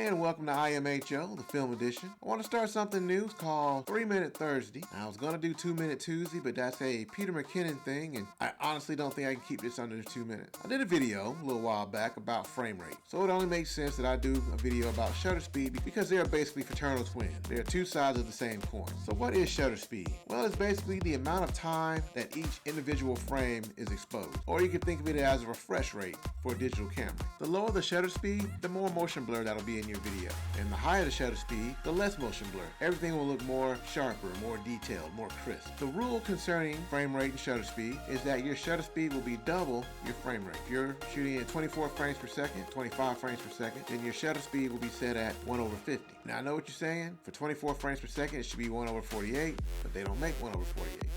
And welcome to IMHO, the film edition. I want to start something new called 3 Minute Thursday. I was going to do 2 Minute Tuesday, but that's a Peter McKinnon thing, and I honestly don't think I can keep this under 2 minutes. I did a video a little while back about frame rate, so it only makes sense that I do a video about shutter speed because they are basically fraternal twins. They are two sides of the same coin. So what is shutter speed? Well, it's basically the amount of time that each individual frame is exposed, or you can think of it as a refresh rate for a digital camera. The lower the shutter speed, the more motion blur that'll be in your video. And the higher the shutter speed, the less motion blur. Everything will look more sharper, more detailed, more crisp. The rule concerning frame rate and shutter speed is that your shutter speed will be double your frame rate. If you're shooting at 24 frames per second, 25 frames per second, then your shutter speed will be set at 1/50. Now I know what you're saying. For 24 frames per second, it should be 1/48, but they don't make 1/48.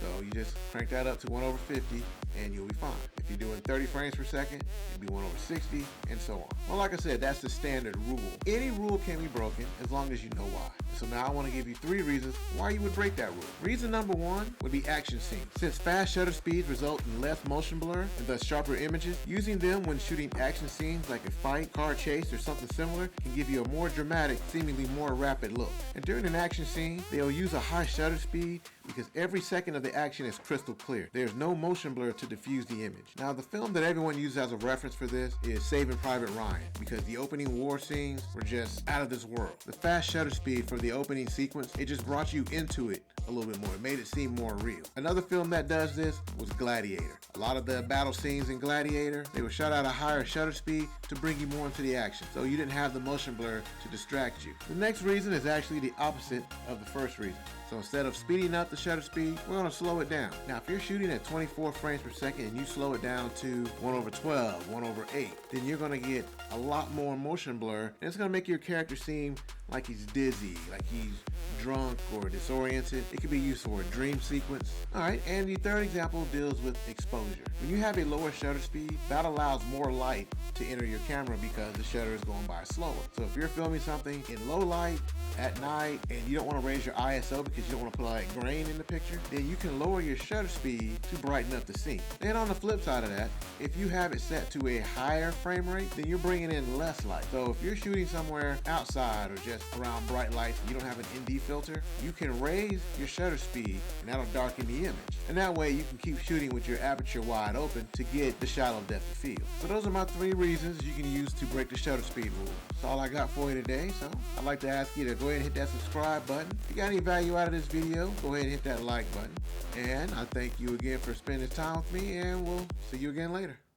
So you just crank that up to 1/50 and you'll be fine. If you're doing 30 frames per second, it'll be 1/60 and so on. Well, like I said, that's the standard rule. Any rule can be broken as long as you know why. So now I want to give you 3 reasons why you would break that rule. Reason number 1 would be action scenes. Since fast shutter speeds result in less motion blur and thus sharper images, using them when shooting action scenes like a fight, car chase, or something similar can give you a more dramatic, seemingly more rapid look. And during an action scene, they'll use a high shutter speed because every second of the action is crystal clear. There's no motion blur to diffuse the image. Now, the film that everyone uses as a reference for this is Saving Private Ryan, because the opening war scenes were just out of this world. The fast shutter speed for the opening sequence, it just brought you into it a little bit more. It made it seem more real. Another film that does this was Gladiator. A lot of the battle scenes in Gladiator, they were shot at a higher shutter speed to bring you more into the action, so you didn't have the motion blur to distract you. The next reason is actually the opposite of the first reason. So instead of speeding up the shutter speed, we're going to slow it down. Now, if you're shooting at 24 frames per second and you slow it down to 1/12, 1/8, then you're going to get a lot more motion blur, and it's going to make your character seem like he's dizzy, like he's drunk or disoriented. It could be used for a dream sequence. Alright, and the third example deals with exposure. When you have a lower shutter speed, that allows more light to enter your camera because the shutter is going by slower. So if you're filming something in low light at night and you don't want to raise your ISO because you don't want to put all that grain in the picture, then you can lower your shutter speed to brighten up the scene. And on the flip side of that, if you have it set to a higher frame rate, then you're bringing in less light. So if you're shooting somewhere outside or just around bright lights and you don't have an ND filter, you can raise your shutter speed and that'll darken the image. And that way you can keep shooting with your aperture wide open to get the shallow depth of field. So those are my 3 reasons you can use to break the shutter speed rule. That's all I got for you today. So I'd like to ask you to go ahead and hit that subscribe button. If you got any value out of this video, go ahead and hit that like button. And I thank you again for spending this time with me, and we'll see you again later.